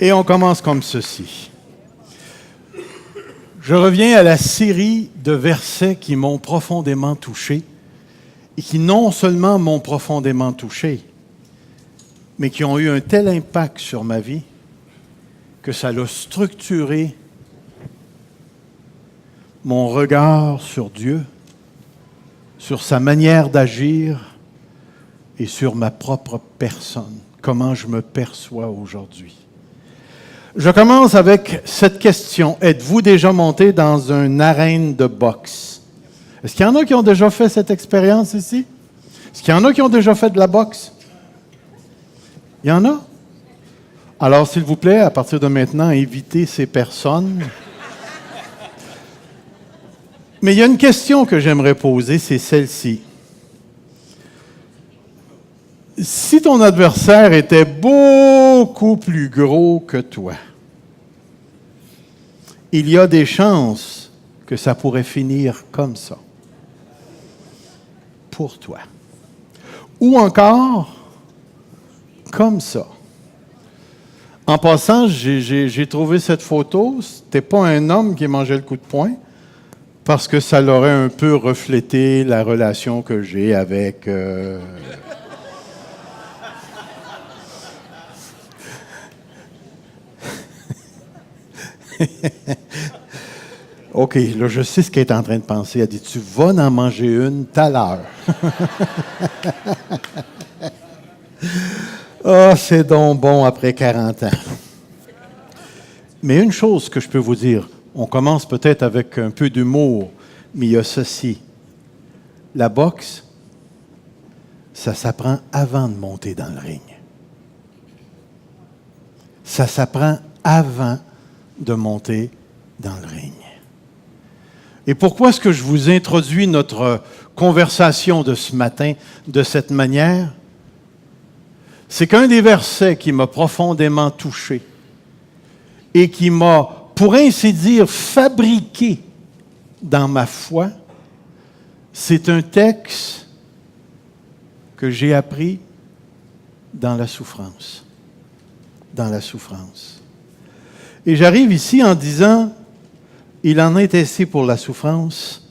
Et on commence comme ceci. Je reviens à la série de versets qui m'ont profondément touché et qui non seulement m'ont profondément touché, mais qui ont eu un tel impact sur ma vie que ça l'a structuré mon regard sur Dieu, sur sa manière d'agir et sur ma propre personne, comment je me perçois aujourd'hui. Je commence avec cette question. Êtes-vous déjà monté dans une arène de boxe? Est-ce qu'il y en a qui ont déjà fait cette expérience ici? Est-ce qu'il y en a qui ont déjà fait de la boxe? Il y en a? Alors, s'il vous plaît, à partir de maintenant, évitez ces personnes. Mais il y a une question que j'aimerais poser, c'est celle-ci. Si ton adversaire était beaucoup plus gros que toi, il y a des chances que ça pourrait finir comme ça, pour toi. Ou encore, comme ça. En passant, j'ai trouvé cette photo. C'était pas un homme qui mangeait le coup de poing, parce que ça l'aurait un peu reflété la relation que j'ai avec... OK, là, je sais ce qu'elle est en train de penser. Elle dit, tu vas en manger une tout à l'heure. Ah, c'est donc bon après 40 ans. Mais une chose que je peux vous dire, on commence peut-être avec un peu d'humour, mais il y a ceci. La boxe, ça s'apprend avant de monter dans le ring. Ça s'apprend avant de monter dans le ring. Et pourquoi est-ce que je vous introduis notre conversation de ce matin de cette manière? C'est qu'un des versets qui m'a profondément touché et qui m'a, pour ainsi dire, fabriqué dans ma foi, c'est un texte que j'ai appris dans la souffrance. Dans la souffrance. Et j'arrive ici en disant, il en est ainsi pour la souffrance,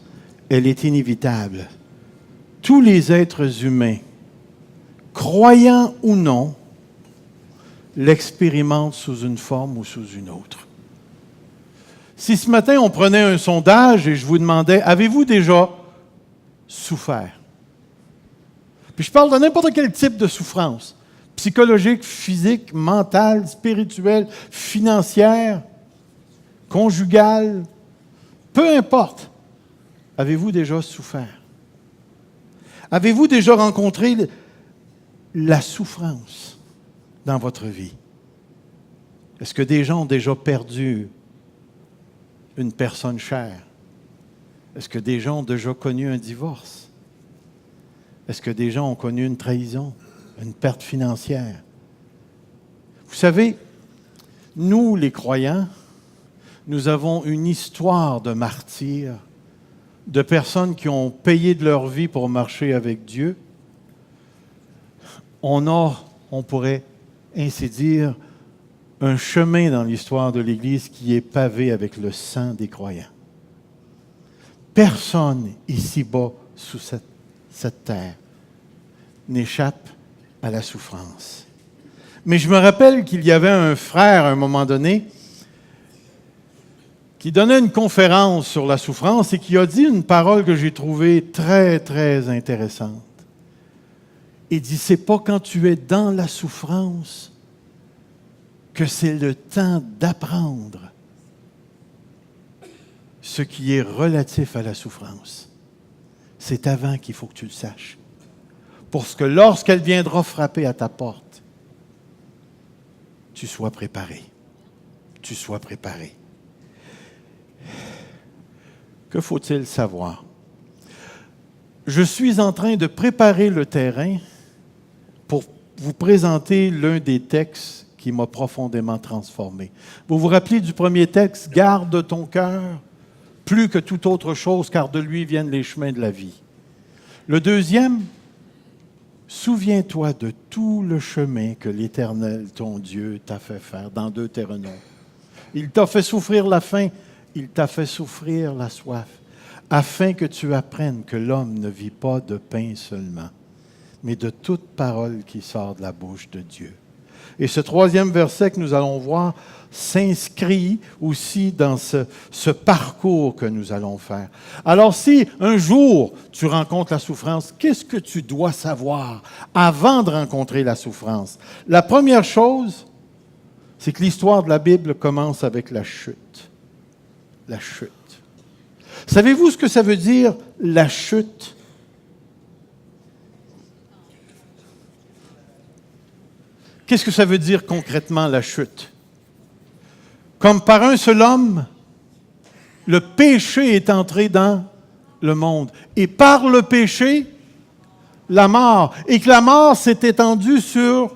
elle est inévitable. Tous les êtres humains, croyants ou non, l'expérimentent sous une forme ou sous une autre. Si ce matin on prenait un sondage et je vous demandais, avez-vous déjà souffert? Puis je parle de n'importe quel type de souffrance. Psychologique, physique, mentale, spirituelle, financière, conjugale, peu importe. Avez-vous déjà souffert? Avez-vous déjà rencontré la souffrance dans votre vie? Est-ce que des gens ont déjà perdu une personne chère? Est-ce que des gens ont déjà connu un divorce? Est-ce que des gens ont connu une trahison? Une perte financière. Vous savez, nous, les croyants, nous avons une histoire de martyrs, de personnes qui ont payé de leur vie pour marcher avec Dieu. On pourrait ainsi dire, un chemin dans l'histoire de l'Église qui est pavé avec le sang des croyants. Personne ici-bas, sous cette terre, n'échappe à la souffrance. Mais je me rappelle qu'il y avait un frère, à un moment donné, qui donnait une conférence sur la souffrance et qui a dit une parole que j'ai trouvée très, très intéressante. Il dit, c'est pas quand tu es dans la souffrance que c'est le temps d'apprendre ce qui est relatif à la souffrance. C'est avant qu'il faut que tu le saches. Pour que lorsqu'elle viendra frapper à ta porte, tu sois préparé. Tu sois préparé. Que faut-il savoir? Je suis en train de préparer le terrain pour vous présenter l'un des textes qui m'a profondément transformé. Vous vous rappelez du premier texte? « Garde ton cœur plus que toute autre chose, car de lui viennent les chemins de la vie. » Le deuxième, souviens-toi de tout le chemin que l'Éternel, ton Dieu, t'a fait faire dans Deutéronome. Il t'a fait souffrir la faim, il t'a fait souffrir la soif, afin que tu apprennes que l'homme ne vit pas de pain seulement, mais de toute parole qui sort de la bouche de Dieu. Et ce troisième verset que nous allons voir s'inscrit aussi dans ce parcours que nous allons faire. Alors si un jour tu rencontres la souffrance, qu'est-ce que tu dois savoir avant de rencontrer la souffrance? La première chose, c'est que l'histoire de la Bible commence avec la chute. La chute. Savez-vous ce que ça veut dire, la chute? Qu'est-ce que ça veut dire concrètement, la chute? Comme par un seul homme, le péché est entré dans le monde. Et par le péché, la mort. Et que la mort s'est étendue sur...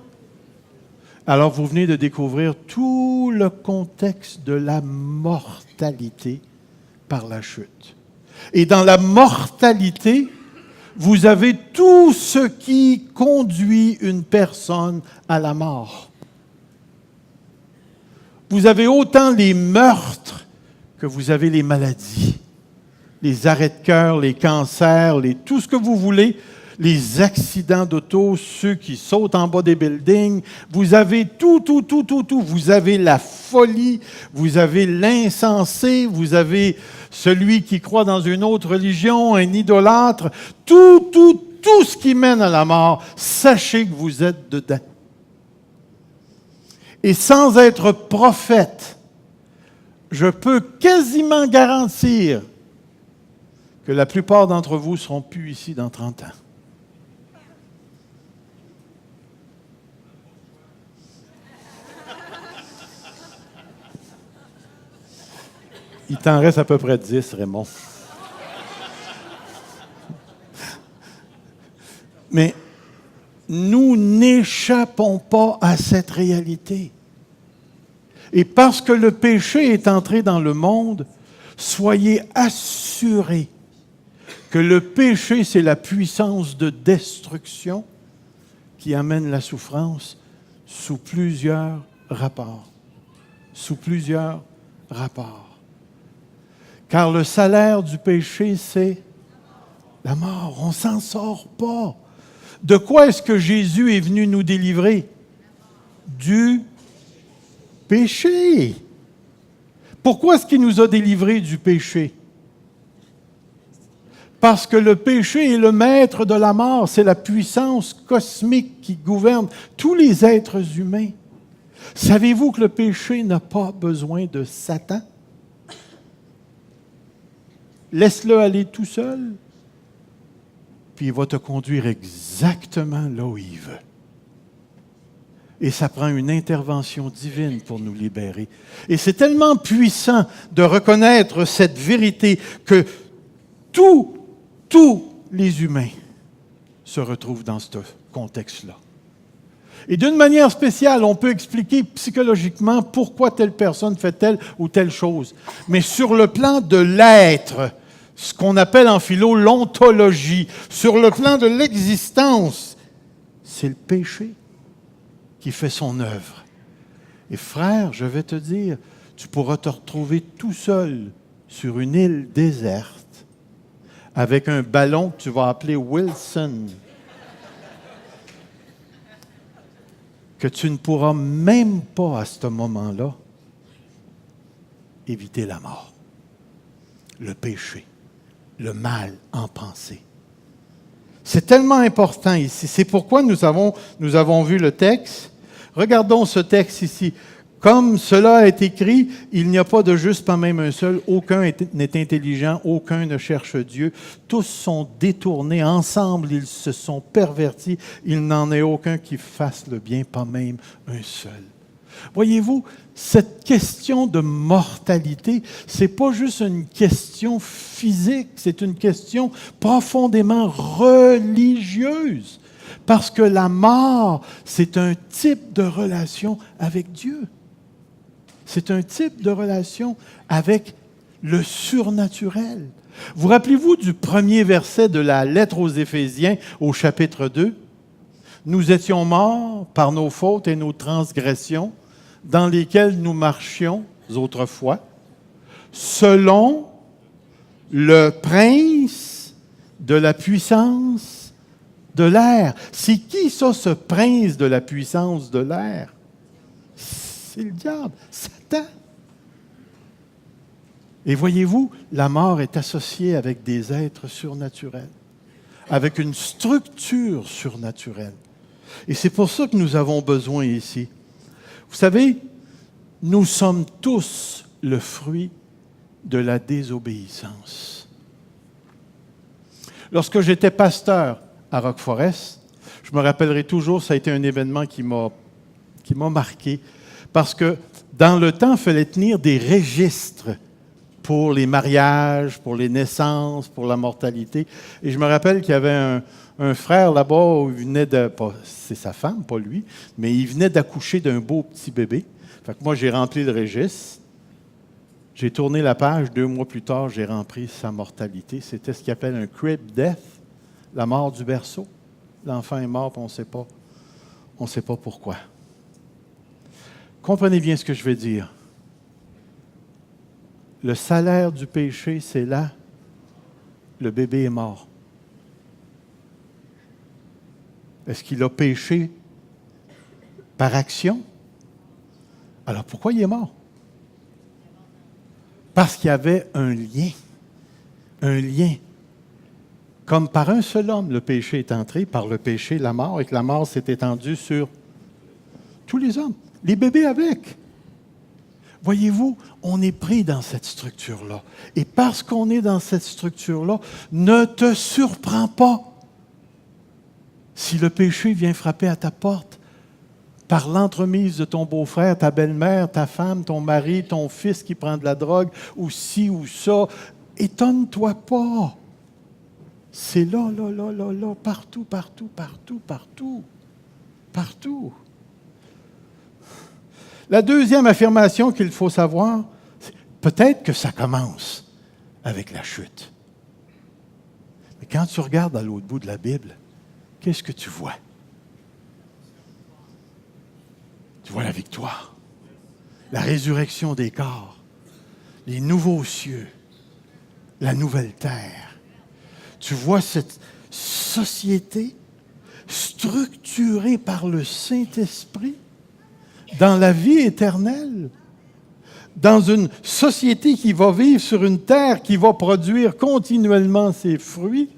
Alors vous venez de découvrir tout le contexte de la mortalité par la chute. Et dans la mortalité, vous avez tout ce qui conduit une personne à la mort. Vous avez autant les meurtres que vous avez les maladies, les arrêts de cœur, les cancers, tout ce que vous voulez, les accidents d'auto, ceux qui sautent en bas des buildings. Vous avez tout. Vous avez la folie, vous avez l'insensé, vous avez celui qui croit dans une autre religion, un idolâtre. Tout ce qui mène à la mort, sachez que vous êtes dedans. Et sans être prophète, je peux quasiment garantir que la plupart d'entre vous ne seront plus ici dans 30 ans. Il t'en reste à peu près 10, Raymond. Mais nous n'échappons pas à cette réalité. Et parce que le péché est entré dans le monde, soyez assurés que le péché, c'est la puissance de destruction qui amène la souffrance sous plusieurs rapports. Sous plusieurs rapports. Car le salaire du péché, c'est la mort. On ne s'en sort pas. De quoi est-ce que Jésus est venu nous délivrer? Du péché. Pourquoi est-ce qu'il nous a délivrés du péché? Parce que le péché est le maître de la mort. C'est la puissance cosmique qui gouverne tous les êtres humains. Savez-vous que le péché n'a pas besoin de Satan? Laisse-le aller tout seul, puis il va te conduire exactement là où il veut. Et ça prend une intervention divine pour nous libérer. Et c'est tellement puissant de reconnaître cette vérité que tous les humains se retrouvent dans ce contexte-là. Et d'une manière spéciale, on peut expliquer psychologiquement pourquoi telle personne fait telle ou telle chose. Mais sur le plan de l'être, ce qu'on appelle en philo l'ontologie, sur le plan de l'existence, c'est le péché qui fait son œuvre. Et frère, je vais te dire, tu pourras te retrouver tout seul sur une île déserte avec un ballon que tu vas appeler Wilson, que tu ne pourras même pas à ce moment-là éviter la mort, le péché, le mal en pensée. C'est tellement important ici. C'est pourquoi nous avons vu le texte. Regardons ce texte ici. Comme cela est écrit, il n'y a pas de juste, pas même un seul. Aucun n'est intelligent, aucun ne cherche Dieu. Tous sont détournés, ensemble ils se sont pervertis. Il n'en est aucun qui fasse le bien, pas même un seul. Voyez-vous, cette question de mortalité, ce n'est pas juste une question physique, c'est une question profondément religieuse. Parce que la mort, c'est un type de relation avec Dieu. C'est un type de relation avec le surnaturel. Vous rappelez-vous du premier verset de la lettre aux Éphésiens au chapitre 2? nous étions morts par nos fautes et nos transgressions, dans lesquelles nous marchions autrefois, selon le prince de la puissance de l'air. C'est qui ça, ce prince de la puissance de l'air? C'est le diable, Satan. Et voyez-vous, la mort est associée avec des êtres surnaturels, avec une structure surnaturelle. Et c'est pour ça que nous avons besoin ici. Vous savez, nous sommes tous le fruit de la désobéissance. Lorsque j'étais pasteur à Rock Forest, je me rappellerai toujours, ça a été un événement qui m'a marqué, parce que dans le temps, il fallait tenir des registres pour les mariages, pour les naissances, pour la mortalité. Et je me rappelle qu'il y avait un frère là-bas où il venait de... C'est sa femme, pas lui, mais il venait d'accoucher d'un beau petit bébé. Fait que moi, j'ai rempli le registre. J'ai tourné la page. 2 mois plus tard, j'ai rempli sa mortalité. C'était ce qu'il appelle un crib death, la mort du berceau. L'enfant est mort, puis on ne sait pas pourquoi. Comprenez bien ce que je vais dire. Le salaire du péché, c'est là. Le bébé est mort. Est-ce qu'il a péché par action? Alors pourquoi il est mort? Parce qu'il y avait un lien. Un lien. Comme par un seul homme, le péché est entré, par le péché, la mort, et que la mort s'est étendue sur tous les hommes. Les bébés avec. Voyez-vous, on est pris dans cette structure-là. Et parce qu'on est dans cette structure-là, ne te surprends pas si le péché vient frapper à ta porte par l'entremise de ton beau-frère, ta belle-mère, ta femme, ton mari, ton fils qui prend de la drogue, ou ci ou ça. Étonne-toi pas. C'est là, partout, partout, partout, partout, partout. La deuxième affirmation qu'il faut savoir, c'est peut-être que ça commence avec la chute. Mais quand tu regardes à l'autre bout de la Bible, qu'est-ce que tu vois? Tu vois la victoire, la résurrection des corps, les nouveaux cieux, la nouvelle terre. Tu vois cette société structurée par le Saint-Esprit dans la vie éternelle, dans une société qui va vivre sur une terre qui va produire continuellement ses fruits,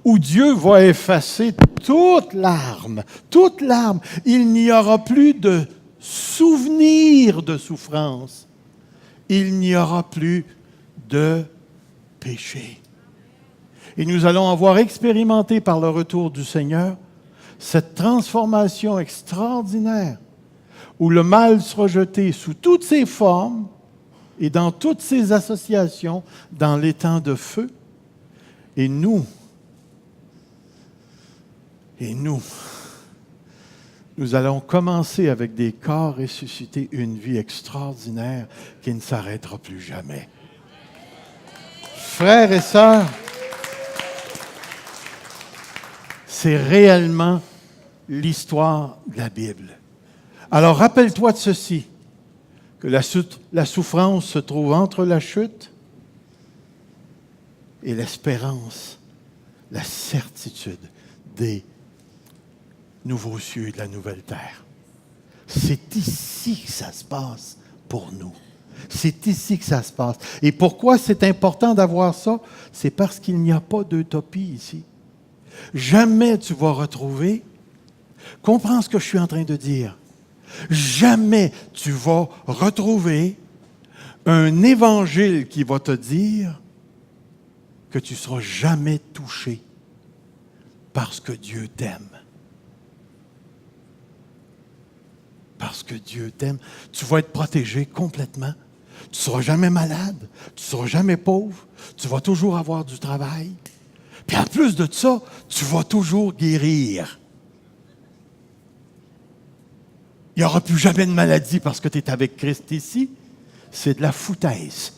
où Dieu va effacer toute larme, toute larme. Il n'y aura plus de souvenir de souffrance. Il n'y aura plus de péché. Et nous allons avoir expérimenté par le retour du Seigneur cette transformation extraordinaire où le mal sera jeté sous toutes ses formes et dans toutes ses associations dans l'étang de feu. Et nous allons commencer avec des corps ressuscités, une vie extraordinaire qui ne s'arrêtera plus jamais. Frères et sœurs, c'est réellement l'histoire de la Bible. Alors, rappelle-toi de ceci, que la souffrance se trouve entre la chute et l'espérance, la certitude des nouveaux cieux et de la nouvelle terre. C'est ici que ça se passe pour nous. C'est ici que ça se passe. Et pourquoi c'est important d'avoir ça? C'est parce qu'il n'y a pas d'utopie ici. Jamais tu vas retrouver, comprends ce que je suis en train de dire, jamais tu vas retrouver un évangile qui va te dire que tu ne seras jamais touché parce que Dieu t'aime. Parce que Dieu t'aime. Tu vas être protégé complètement. Tu ne seras jamais malade. Tu ne seras jamais pauvre. Tu vas toujours avoir du travail. Puis en plus de ça, tu vas toujours guérir. Il n'y aura plus jamais de maladie parce que tu es avec Christ ici. C'est de la foutaise.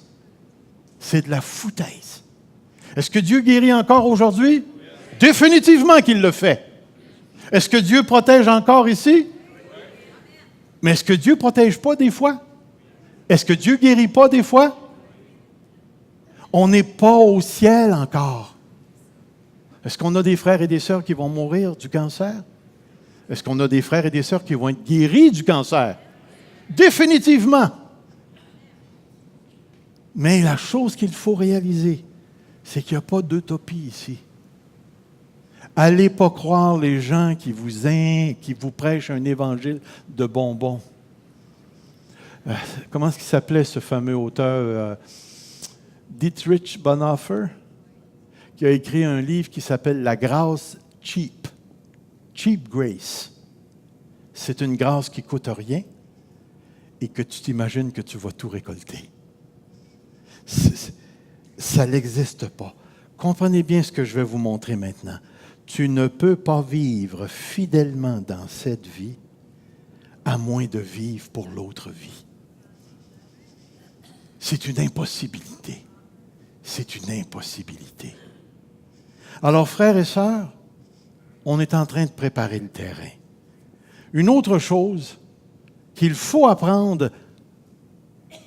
C'est de la foutaise. Est-ce que Dieu guérit encore aujourd'hui? Définitivement qu'il le fait. Est-ce que Dieu protège encore ici? Mais est-ce que Dieu ne protège pas des fois? Est-ce que Dieu ne guérit pas des fois? On n'est pas au ciel encore. Est-ce qu'on a des frères et des sœurs qui vont mourir du cancer? Est-ce qu'on a des frères et des sœurs qui vont être guéris du cancer? Définitivement. Mais la chose qu'il faut réaliser, c'est qu'il n'y a pas d'utopie ici. Allez pas croire les gens qui vous prêchent un évangile de bonbons. Comment est-ce qu'il s'appelait ce fameux auteur Dietrich Bonhoeffer, qui a écrit un livre qui s'appelle La grâce cheap. Cheap grace. C'est une grâce qui ne coûte rien et que tu t'imagines que tu vas tout récolter. Ça n'existe pas. Comprenez bien ce que je vais vous montrer maintenant. Tu ne peux pas vivre fidèlement dans cette vie à moins de vivre pour l'autre vie. C'est une impossibilité. C'est une impossibilité. Alors, frères et sœurs, on est en train de préparer le terrain. Une autre chose qu'il faut apprendre,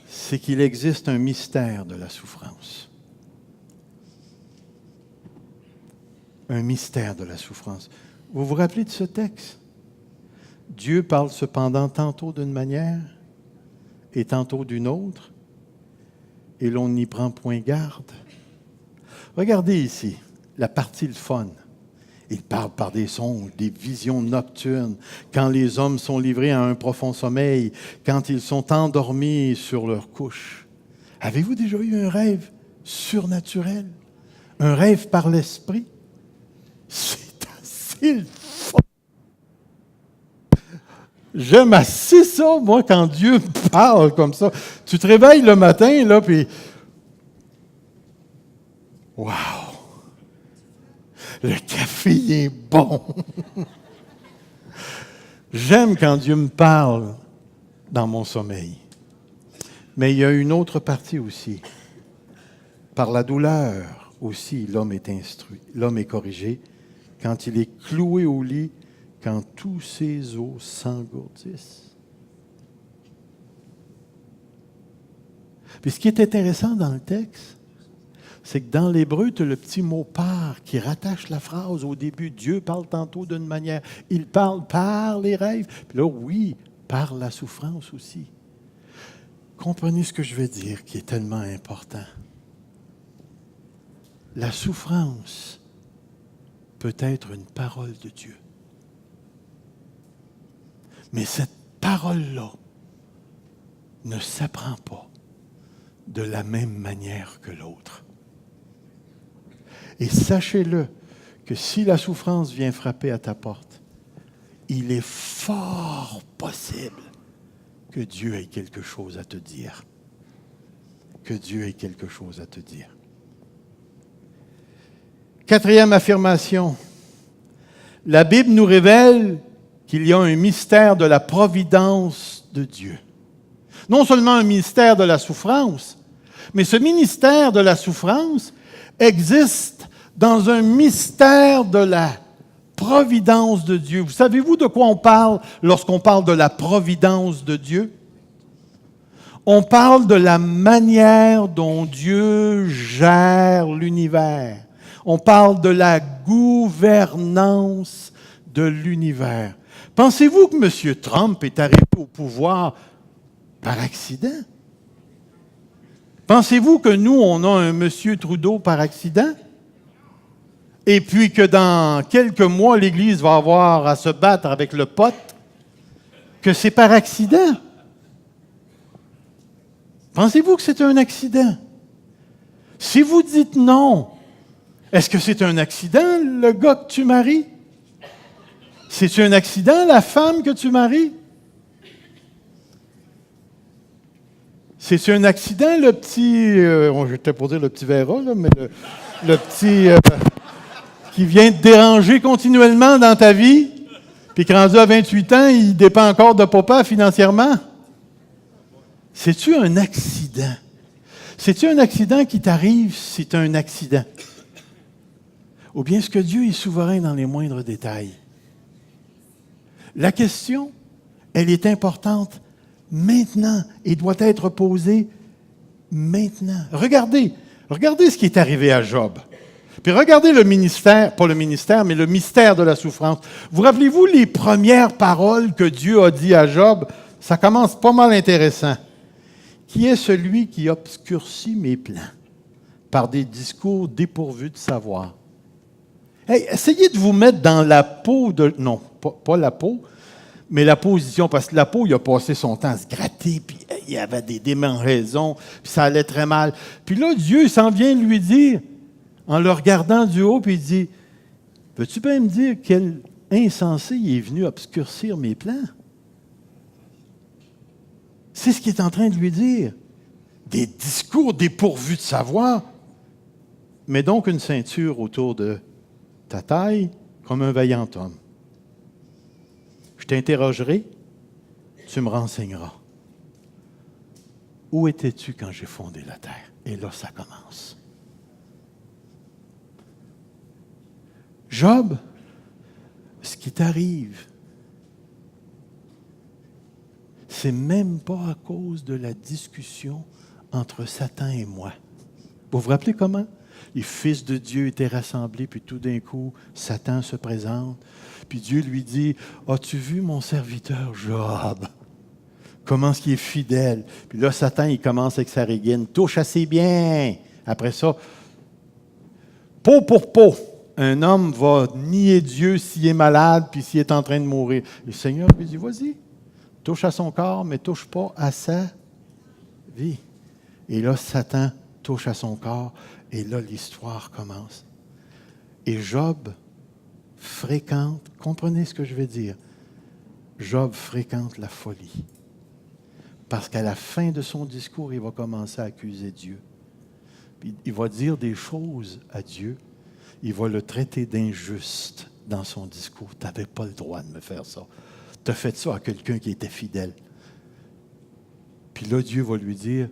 c'est qu'il existe un mystère de la souffrance. Un mystère de la souffrance. Vous vous rappelez de ce texte? Dieu parle cependant tantôt d'une manière et tantôt d'une autre, et l'on n'y prend point garde. Regardez ici, la partie le fun. Il parle par des songes, des visions nocturnes, quand les hommes sont livrés à un profond sommeil, quand ils sont endormis sur leur couche. Avez-vous déjà eu un rêve surnaturel? Un rêve par l'esprit? C'est assez le fun. J'aime assez ça, moi, quand Dieu me parle comme ça. Tu te réveilles le matin, là, puis... Wow! Le café, il est bon! J'aime quand Dieu me parle dans mon sommeil. Mais il y a une autre partie aussi. Par la douleur aussi, l'homme est instruit, l'homme est corrigé. Quand il est cloué au lit, quand tous ses os s'engourdissent. Puis ce qui est intéressant dans le texte, c'est que dans l'hébreu, tu as le petit mot « par » qui rattache la phrase au début. Dieu parle tantôt d'une manière. Il parle par les rêves. Puis là, oui, par la souffrance aussi. Comprenez ce que je veux dire, qui est tellement important. La souffrance peut être une parole de Dieu. Mais cette parole-là ne s'apprend pas de la même manière que l'autre. Et sachez-le, que si la souffrance vient frapper à ta porte, il est fort possible que Dieu ait quelque chose à te dire. Que Dieu ait quelque chose à te dire. Quatrième affirmation. La Bible nous révèle qu'il y a un mystère de la providence de Dieu. Non seulement un mystère de la souffrance, mais ce mystère de la souffrance existe dans un mystère de la providence de Dieu. Vous savez-vous de quoi on parle lorsqu'on parle de la providence de Dieu? On parle de la manière dont Dieu gère l'univers. On parle de la gouvernance de l'univers. Pensez-vous que M. Trump est arrivé au pouvoir par accident? Pensez-vous que nous, on a un M. Trudeau par accident? Et puis que dans quelques mois, l'Église va avoir à se battre avec le pote? Que c'est par accident? Pensez-vous que c'est un accident? Si vous dites non, est-ce que c'est un accident, le gars que tu maries? C'est-tu un accident, la femme que tu maries? C'est-tu un accident, le petit... j'étais pour dire le petit Vera, là, mais le petit... qui vient te déranger continuellement dans ta vie, puis que rendu à 28 ans, il dépend encore de papa financièrement? C'est-tu un accident? C'est-tu un accident qui t'arrive si c'est un accident? Ou bien est-ce que Dieu est souverain dans les moindres détails? La question, elle est importante maintenant et doit être posée maintenant. Regardez ce qui est arrivé à Job. Puis regardez le ministère, pas le ministère, mais le mystère de la souffrance. Vous rappelez-vous les premières paroles que Dieu a dit à Job? Ça commence pas mal intéressant. Qui est celui qui obscurcit mes plans par des discours dépourvus de savoir? Hey, essayez de vous mettre dans la peau de... Non, pas la peau, mais la position, parce que la peau, il a passé son temps à se gratter, puis il y avait des démangeaisons, puis ça allait très mal. Puis là, Dieu s'en vient lui dire, en le regardant du haut, puis il dit, « Peux-tu bien me dire quel insensé il est venu obscurcir mes plans? » C'est ce qu'il est en train de lui dire. Des discours dépourvus de savoir. Mets donc une ceinture autour de ta taille comme un vaillant homme. Je t'interrogerai, tu me renseigneras. Où étais-tu quand j'ai fondé la terre? Et là, ça commence. Job, ce qui t'arrive, c'est même pas à cause de la discussion entre Satan et moi. Vous vous rappelez comment? Les fils de Dieu étaient rassemblés, puis tout d'un coup, Satan se présente, puis Dieu lui dit, « As-tu vu mon serviteur Job? Comment est-ce qu'il est fidèle? » Puis là, Satan, il commence avec sa régine, « Touche assez bien! » Après ça, peau pour peau. Un homme va nier Dieu s'il est malade, puis s'il est en train de mourir. Le Seigneur lui dit, « Vas-y, touche à son corps, mais touche pas à sa vie. » Et là, Satan touche à son corps, et là, l'histoire commence. Et Job fréquente, comprenez ce que je veux dire, Job fréquente la folie. Parce qu'à la fin de son discours, il va commencer à accuser Dieu. Puis il va dire des choses à Dieu. Il va le traiter d'injuste dans son discours. Tu n'avais pas le droit de me faire ça. Tu as fait ça à quelqu'un qui était fidèle. Puis là, Dieu va lui dire,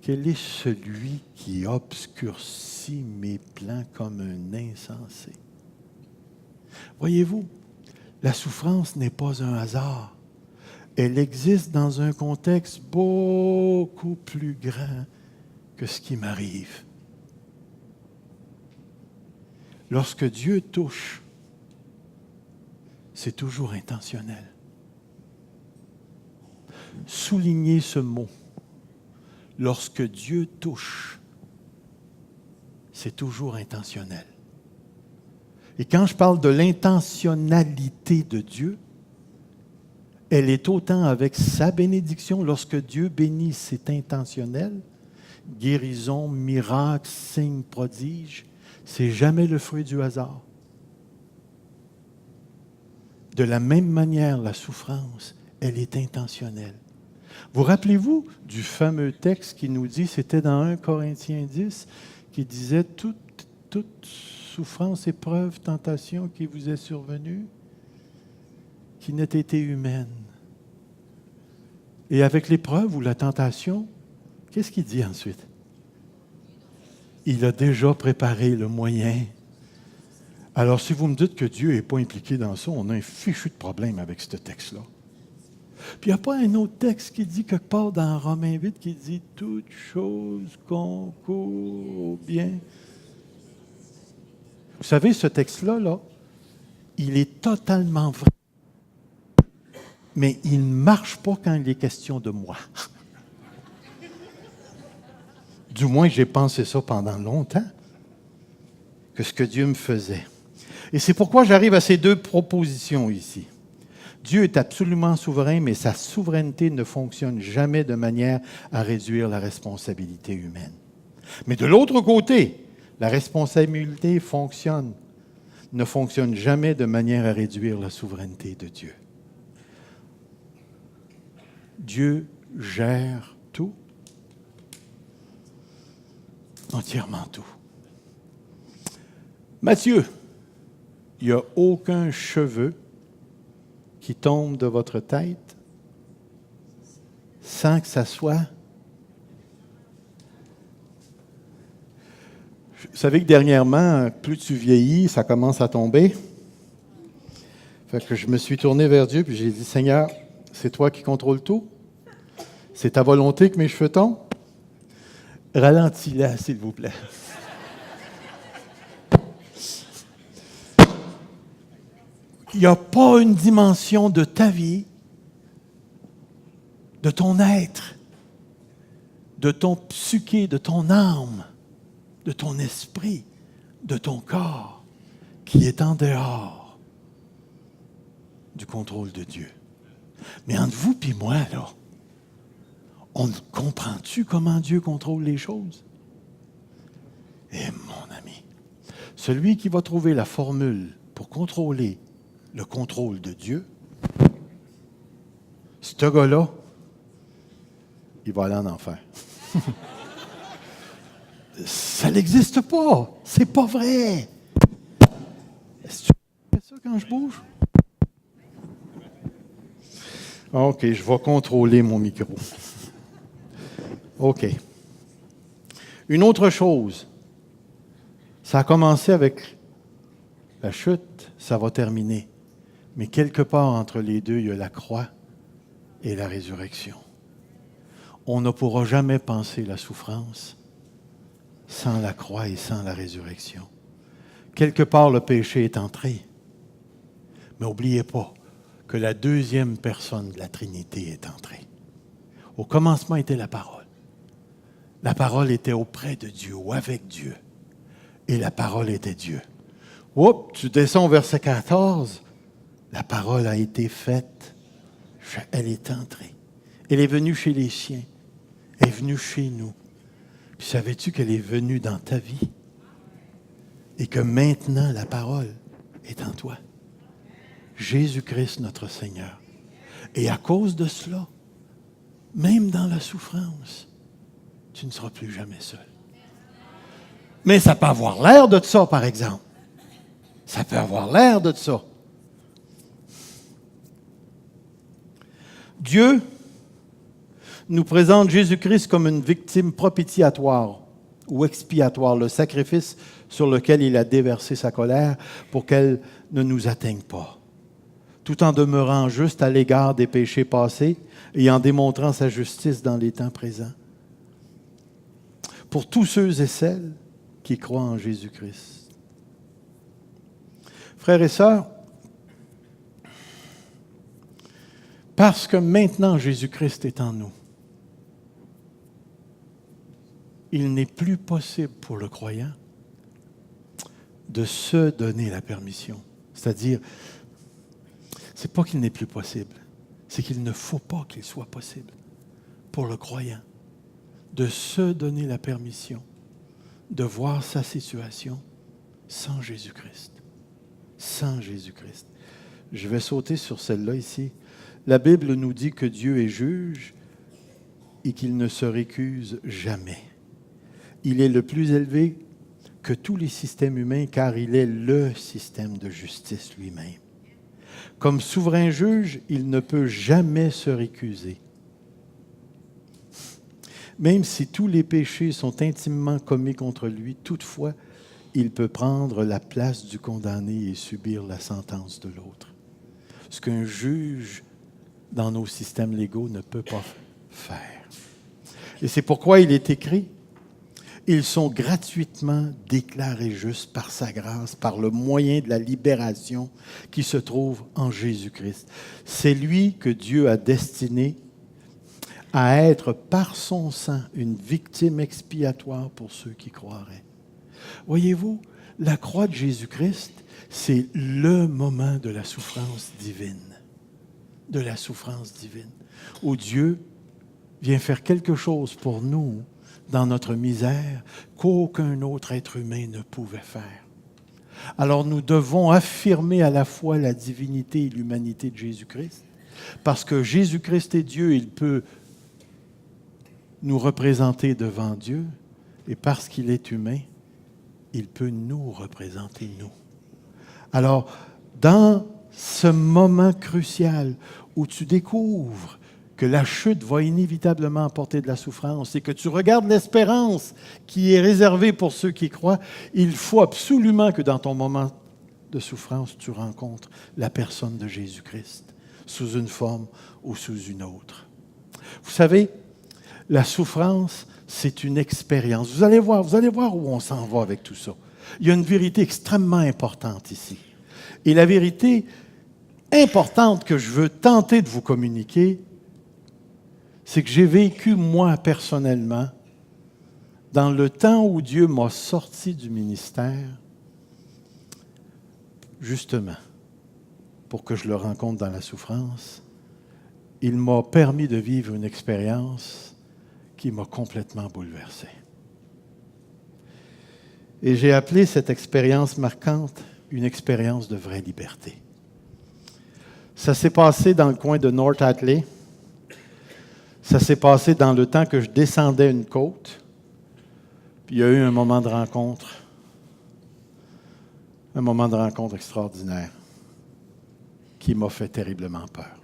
quel est celui qui obscurcit mes plans comme un insensé? Voyez-vous, la souffrance n'est pas un hasard. Elle existe dans un contexte beaucoup plus grand que ce qui m'arrive. Lorsque Dieu touche, c'est toujours intentionnel. Soulignez ce mot. Lorsque Dieu touche, c'est toujours intentionnel. Et quand je parle de l'intentionnalité de Dieu, elle est autant avec sa bénédiction. Lorsque Dieu bénit, c'est intentionnel. Guérison, miracle, signe, prodige, c'est jamais le fruit du hasard. De la même manière, la souffrance, elle est intentionnelle. Vous rappelez-vous du fameux texte qui nous dit, c'était dans 1 Corinthiens 10, qui disait « toute souffrance, épreuve, tentation qui vous est survenue, qui n'a été humaine. » Et avec l'épreuve ou la tentation, qu'est-ce qu'il dit ensuite? Il a déjà préparé le moyen. Alors, si vous me dites que Dieu n'est pas impliqué dans ça, on a un fichu de problème avec ce texte-là. Puis il n'y a pas un autre texte qui dit quelque part dans Romains 8 qui dit « Toute chose concourt au bien ». Vous savez, ce texte-là, là, il est totalement vrai. Mais il ne marche pas quand il est question de moi. Du moins, j'ai pensé ça pendant longtemps, que ce que Dieu me faisait. Et c'est pourquoi j'arrive à ces deux propositions ici. Dieu est absolument souverain, mais sa souveraineté ne fonctionne jamais de manière à réduire la responsabilité humaine. Mais de l'autre côté, la responsabilité ne fonctionne jamais de manière à réduire la souveraineté de Dieu. Dieu gère tout, entièrement tout. Matthieu, il n'y a aucun cheveu qui tombe de votre tête sans que ça soit... Vous savez que dernièrement, plus tu vieillis, ça commence à tomber. Fait que je me suis tourné vers Dieu, puis j'ai dit, Seigneur, c'est toi qui contrôles tout? C'est ta volonté que mes cheveux tombent? Ralentis-la, s'il vous plaît. Il n'y a pas une dimension de ta vie, de ton être, de ton psyché, de ton âme, de ton esprit, de ton corps, qui est en dehors du contrôle de Dieu. Mais entre vous et moi, là, on comprend-tu comment Dieu contrôle les choses? Eh, mon ami, celui qui va trouver la formule pour contrôler le contrôle de Dieu, ce gars-là, il va aller en enfer. Ça n'existe pas. C'est pas vrai. Est-ce que tu fais ça quand je bouge? OK, je vais contrôler mon micro. OK. Une autre chose. Ça a commencé avec la chute, ça va terminer. Mais quelque part entre les deux, il y a la croix et la résurrection. On ne pourra jamais penser la souffrance sans la croix et sans la résurrection. Quelque part, le péché est entré. Mais n'oubliez pas que la deuxième personne de la Trinité est entrée. Au commencement était la parole. La parole était auprès de Dieu ou avec Dieu. Et la parole était Dieu. Oups, tu descends au verset 14. La parole a été faite. Elle est entrée. Elle est venue chez les siens. Elle est venue chez nous. Puis savais-tu qu'elle est venue dans ta vie? Et que maintenant, la parole est en toi. Jésus-Christ, notre Seigneur. Et à cause de cela, même dans la souffrance, tu ne seras plus jamais seul. Mais ça peut avoir l'air de ça, par exemple. Ça peut avoir l'air de ça. Dieu nous présente Jésus-Christ comme une victime propitiatoire ou expiatoire, le sacrifice sur lequel il a déversé sa colère pour qu'elle ne nous atteigne pas, tout en demeurant juste à l'égard des péchés passés et en démontrant sa justice dans les temps présents. Pour tous ceux et celles qui croient en Jésus-Christ. Frères et sœurs, parce que maintenant Jésus-Christ est en nous, il n'est plus possible pour le croyant de se donner la permission. C'est-à-dire, c'est pas qu'il n'est plus possible, c'est qu'il ne faut pas qu'il soit possible pour le croyant de se donner la permission de voir sa situation sans Jésus-Christ. Sans Jésus-Christ. Je vais sauter sur celle-là ici. La Bible nous dit que Dieu est juge et qu'il ne se récuse jamais. Il est le plus élevé que tous les systèmes humains car il est le système de justice lui-même. Comme souverain juge, il ne peut jamais se récuser. Même si tous les péchés sont intimement commis contre lui, toutefois, il peut prendre la place du condamné et subir la sentence de l'autre. Ce qu'un juge dans nos systèmes légaux ne peut pas faire. Et c'est pourquoi il est écrit, ils sont gratuitement déclarés justes par sa grâce, par le moyen de la libération qui se trouve en Jésus-Christ. C'est lui que Dieu a destiné à être par son sang une victime expiatoire pour ceux qui croiraient. Voyez-vous, la croix de Jésus-Christ, c'est le moment de la souffrance divine. De la souffrance divine. Où Dieu vient faire quelque chose pour nous dans notre misère qu'aucun autre être humain ne pouvait faire. Alors nous devons affirmer à la fois la divinité et l'humanité de Jésus-Christ. Parce que Jésus-Christ est Dieu, il peut nous représenter devant Dieu. Et parce qu'il est humain, il peut nous représenter, nous. Alors, dans ce moment crucial où tu découvres que la chute va inévitablement apporter de la souffrance et que tu regardes l'espérance qui est réservée pour ceux qui croient, il faut absolument que dans ton moment de souffrance, tu rencontres la personne de Jésus-Christ, sous une forme ou sous une autre. Vous savez, la souffrance, c'est une expérience. Vous allez voir où on s'en va avec tout ça. Il y a une vérité extrêmement importante ici. Et la vérité importante que je veux tenter de vous communiquer, c'est que j'ai vécu, moi, personnellement, dans le temps où Dieu m'a sorti du ministère, justement, pour que je le rencontre dans la souffrance, il m'a permis de vivre une expérience qui m'a complètement bouleversé. Et j'ai appelé cette expérience marquante une expérience de vraie liberté. Ça s'est passé dans le coin de North Hatley. Ça s'est passé dans le temps que je descendais une côte. Puis il y a eu un moment de rencontre extraordinaire qui m'a fait terriblement peur.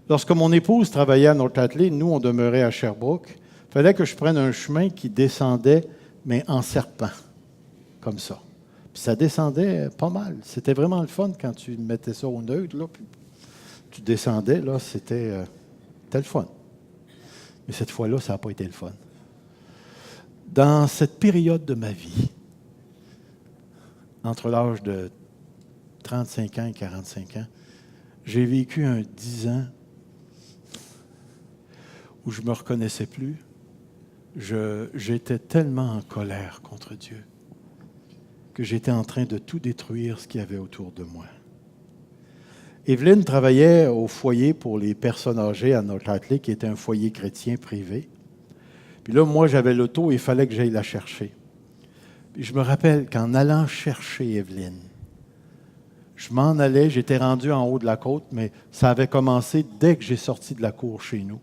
Lorsque mon épouse travaillait à North Hatley, nous, on demeurait à Sherbrooke, il fallait que je prenne un chemin qui descendait, mais en serpent, comme ça. Puis ça descendait pas mal. C'était vraiment le fun quand tu mettais ça au neutre, là, puis tu descendais, là, c'était le fun. Mais cette fois-là, ça n'a pas été le fun. Dans cette période de ma vie, entre l'âge de 35 ans et 45 ans, j'ai vécu un 10 ans où je ne me reconnaissais plus. J'étais tellement en colère contre Dieu que j'étais en train de tout détruire ce qu'il y avait autour de moi. Evelyne travaillait au foyer pour les personnes âgées à North Hatley, qui était un foyer chrétien privé. Puis là, moi, j'avais l'auto et il fallait que j'aille la chercher. Puis je me rappelle qu'en allant chercher Evelyne, je m'en allais, j'étais rendu en haut de la côte, mais ça avait commencé dès que j'ai sorti de la cour chez nous.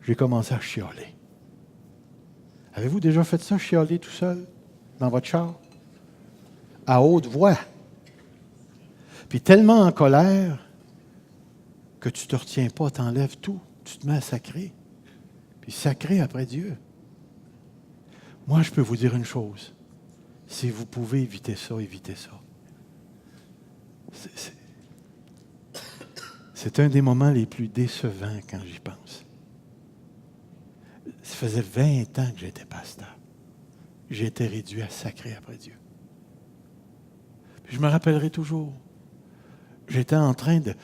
J'ai commencé à chialer. Avez-vous déjà fait ça, chialer tout seul, dans votre char? À haute voix. Puis tellement en colère que tu ne te retiens pas, tu enlèves tout, tu te mets à sacrer. Puis sacrer après Dieu. Moi, je peux vous dire une chose. Si vous pouvez éviter ça, évitez ça. C'est un des moments les plus décevants quand j'y pense. Ça faisait 20 ans que j'étais pasteur. J'étais réduit à sacrer après Dieu. Puis je me rappellerai toujours. J'étais en train de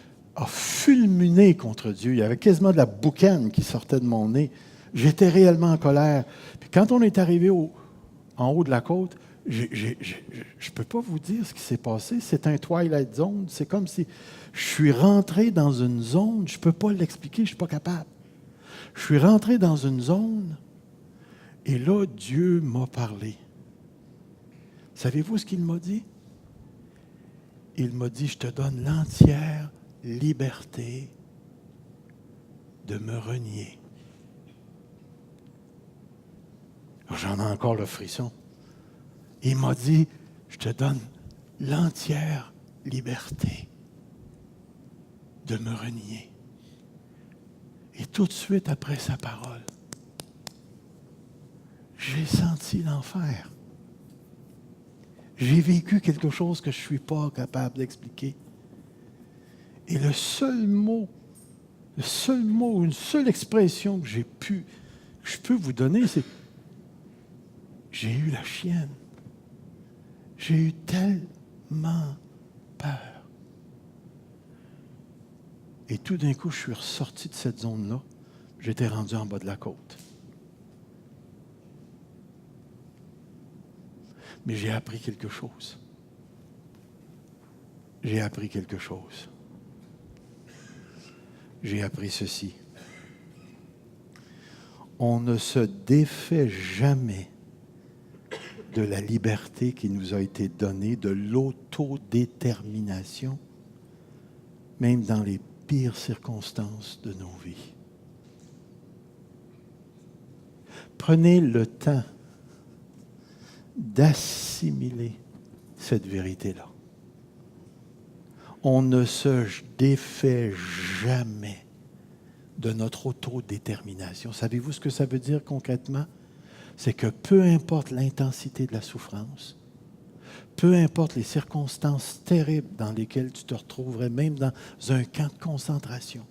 fulminer contre Dieu. Il y avait quasiment de la boucane qui sortait de mon nez. J'étais réellement en colère. Puis quand on est arrivé en haut de la côte, je ne peux pas vous dire ce qui s'est passé. C'est un Twilight Zone. C'est comme si je suis rentré dans une zone. Je ne peux pas l'expliquer, je ne suis pas capable. Je suis rentré dans une zone et là, Dieu m'a parlé. Savez-vous ce qu'il m'a dit? Il m'a dit, je te donne l'entière liberté de me renier. J'en ai encore le frisson. Il m'a dit, je te donne l'entière liberté de me renier. Et tout de suite après sa parole, j'ai senti l'enfer. J'ai vécu quelque chose que je ne suis pas capable d'expliquer. Et le seul mot, une seule expression que je peux vous donner, c'est j'ai eu la chienne. J'ai eu tellement peur. Et tout d'un coup, je suis ressorti de cette zone-là. J'étais rendu en bas de la côte. Mais j'ai appris quelque chose. J'ai appris quelque chose. J'ai appris ceci. On ne se défait jamais de la liberté qui nous a été donnée, de l'autodétermination, même dans les pires circonstances de nos vies. Prenez le temps d'assimiler cette vérité-là. On ne se défait jamais de notre autodétermination. Savez-vous ce que ça veut dire concrètement? C'est que peu importe l'intensité de la souffrance, peu importe les circonstances terribles dans lesquelles tu te retrouverais, même dans un camp de concentration,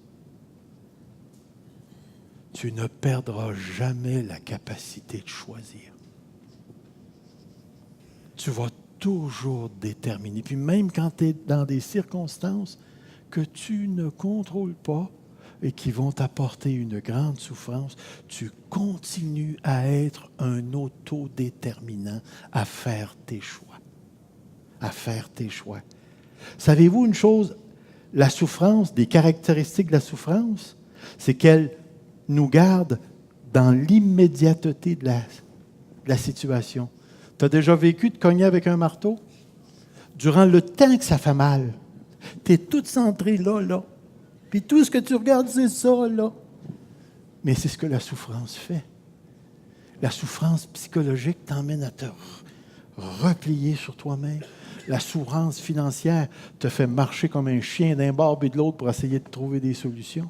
tu ne perdras jamais la capacité de choisir. Tu vas toujours déterminer. Puis même quand tu es dans des circonstances que tu ne contrôles pas et qui vont t'apporter une grande souffrance, tu continues à être un autodéterminant, à faire tes choix. À faire tes choix. Savez-vous une chose? La souffrance, des caractéristiques de la souffrance, c'est qu'elle nous garde dans l'immédiateté de la situation. Tu as déjà vécu de cogner avec un marteau? Durant le temps que ça fait mal, tu es tout centré là. Puis tout ce que tu regardes, c'est ça, là. Mais c'est ce que la souffrance fait. La souffrance psychologique t'emmène à te replier sur toi-même. La souffrance financière te fait marcher comme un chien d'un bord et de l'autre pour essayer de trouver des solutions.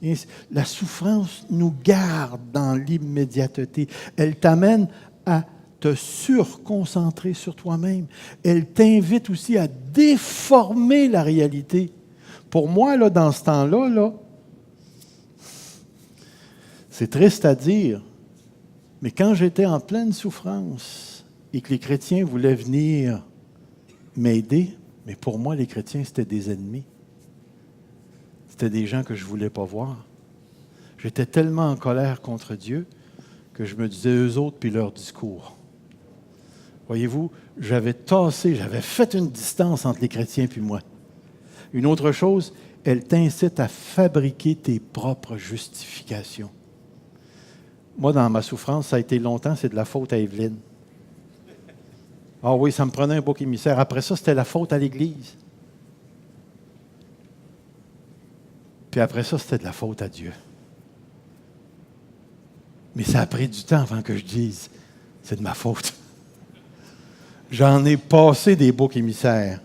Et la souffrance nous garde dans l'immédiateté. Elle t'amène à te surconcentrer sur toi-même. Elle t'invite aussi à déformer la réalité. Pour moi, là, dans ce temps-là, là, c'est triste à dire, mais quand j'étais en pleine souffrance et que les chrétiens voulaient venir m'aider, mais pour moi, les chrétiens, c'était des ennemis. C'était des gens que je ne voulais pas voir. J'étais tellement en colère contre Dieu que je me disais eux autres puis leur discours. Voyez-vous, j'avais fait une distance entre les chrétiens puis moi. Une autre chose, elle t'incite à fabriquer tes propres justifications. Moi, dans ma souffrance, ça a été longtemps, c'est de la faute à Evelyne. Ah oui, ça me prenait un bouc émissaire. Après ça, c'était la faute à l'Église. Puis après ça, c'était de la faute à Dieu. Mais ça a pris du temps avant que je dise, c'est de ma faute. J'en ai passé des boucs émissaires.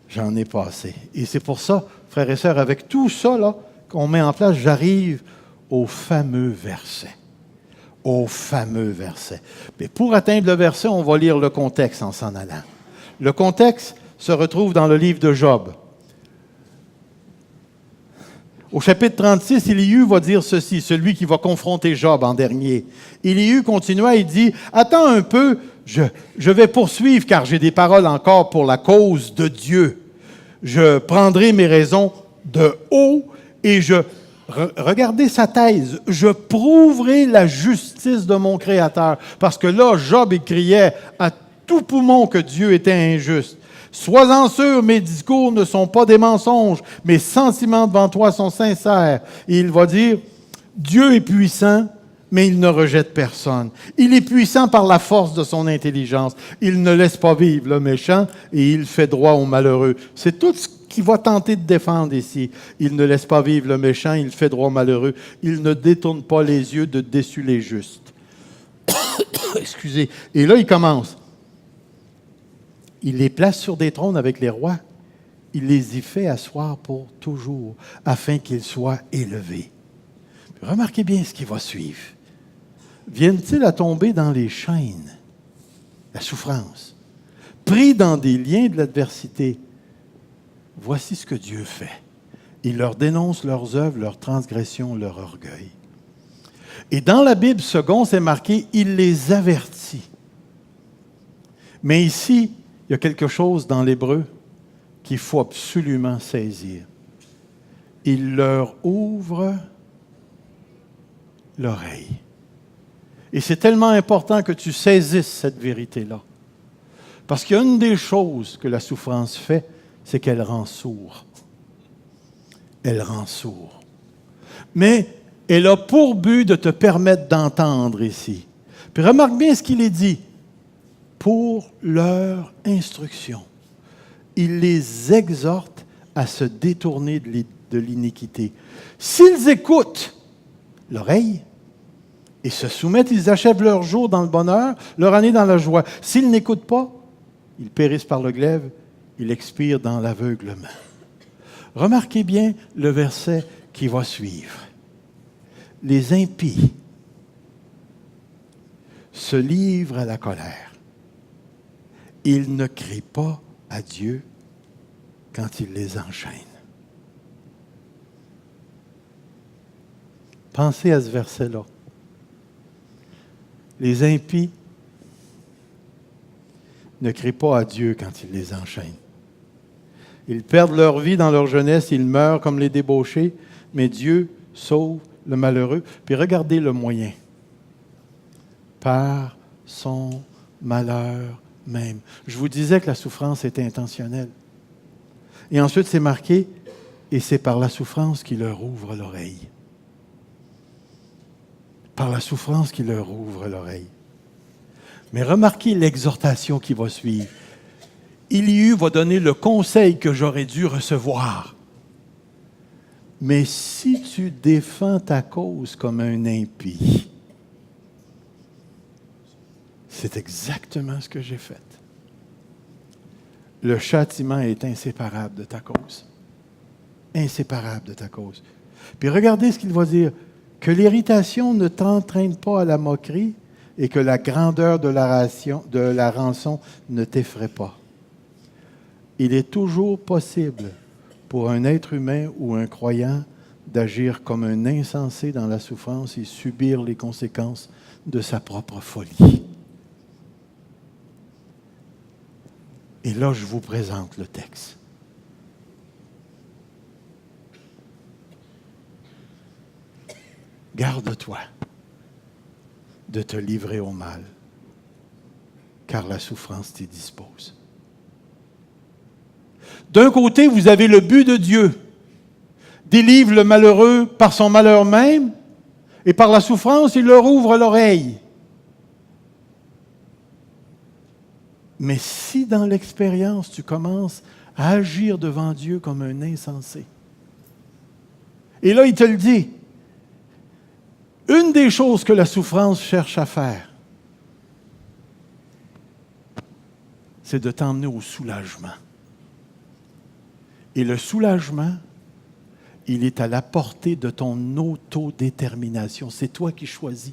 J'en ai passé. Et c'est pour ça, frères et sœurs, avec tout ça là, qu'on met en place, j'arrive au fameux verset. Au fameux verset. Mais pour atteindre le verset, on va lire le contexte en s'en allant. Le contexte se retrouve dans le livre de Job. Au chapitre 36, Élihu va dire ceci, celui qui va confronter Job en dernier. Élihu continua et dit, « Attends un peu, je vais poursuivre car j'ai des paroles encore pour la cause de Dieu. Je prendrai mes raisons de haut et regardez sa thèse, je prouverai la justice de mon Créateur. » Parce que là, Job criait à tout poumon que Dieu était injuste. « Sois-en sûr, mes discours ne sont pas des mensonges, mes sentiments devant toi sont sincères. » Et il va dire, « Dieu est puissant, mais il ne rejette personne. Il est puissant par la force de son intelligence. Il ne laisse pas vivre le méchant et il fait droit aux malheureux. » C'est tout ce qu'il va tenter de défendre ici. Il ne laisse pas vivre le méchant, il fait droit aux malheureux. Il ne détourne pas les yeux de dessus les justes. Excusez. Et là, il commence. Il les place sur des trônes avec les rois. Il les y fait asseoir pour toujours, afin qu'ils soient élevés. Remarquez bien ce qui va suivre. Viennent-ils à tomber dans les chaînes, la souffrance, pris dans des liens de l'adversité? Voici ce que Dieu fait. Il leur dénonce leurs œuvres, leurs transgressions, leur orgueil. Et dans la Bible, second, c'est marqué, il les avertit. Mais ici, il y a quelque chose dans l'hébreu qu'il faut absolument saisir. Il leur ouvre l'oreille. Et c'est tellement important que tu saisisses cette vérité-là. Parce qu'il y a une des choses que la souffrance fait, c'est qu'elle rend sourd. Elle rend sourd. Mais elle a pour but de te permettre d'entendre ici. Puis remarque bien ce qu'il est dit. Pour leur instruction. Il les exhorte à se détourner de l'iniquité. S'ils écoutent l'oreille et se soumettent, ils achèvent leur jour dans le bonheur, leur année dans la joie. S'ils n'écoutent pas, ils périssent par le glaive, ils expirent dans l'aveuglement. Remarquez bien le verset qui va suivre. Les impies se livrent à la colère. Ils ne crient pas à Dieu quand il les enchaîne. Pensez à ce verset-là. Les impies ne crient pas à Dieu quand il les enchaîne. Ils perdent leur vie dans leur jeunesse, ils meurent comme les débauchés, mais Dieu sauve le malheureux. Puis regardez le moyen. Par son malheur même. Je vous disais que la souffrance était intentionnelle. Et ensuite, c'est marqué, et c'est par la souffrance qu'il leur ouvre l'oreille. Par la souffrance qu'il leur ouvre l'oreille. Mais remarquez l'exhortation qui va suivre. Élihu va donner le conseil que j'aurais dû recevoir. Mais si tu défends ta cause comme un impie, c'est exactement ce que j'ai fait. Le châtiment est inséparable de ta cause. Inséparable de ta cause. Puis regardez ce qu'il va dire. Que l'irritation ne t'entraîne pas à la moquerie et que la grandeur de la rançon ne t'effraie pas. Il est toujours possible pour un être humain ou un croyant d'agir comme un insensé dans la souffrance et subir les conséquences de sa propre folie. Et là, je vous présente le texte. Garde-toi de te livrer au mal, car la souffrance t'y dispose. D'un côté, vous avez le but de Dieu, délivre le malheureux par son malheur même, et par la souffrance, il leur ouvre l'oreille. Mais si dans l'expérience, tu commences à agir devant Dieu comme un insensé, et là, il te le dit, une des choses que la souffrance cherche à faire, c'est de t'emmener au soulagement. Et le soulagement, il est à la portée de ton autodétermination. C'est toi qui choisis.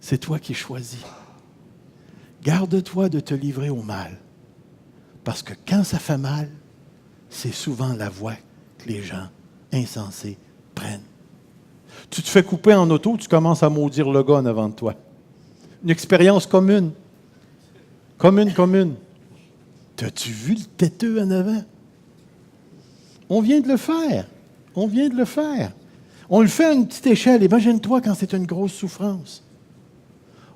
C'est toi qui choisis. Garde-toi de te livrer au mal. Parce que quand ça fait mal, c'est souvent la voie que les gens insensés prennent. Tu te fais couper en auto, tu commences à maudire le gars en avant de toi. Une expérience commune. Commune. T'as-tu vu le têteux en avant? On vient de le faire. On le fait à une petite échelle. Imagine-toi quand c'est une grosse souffrance.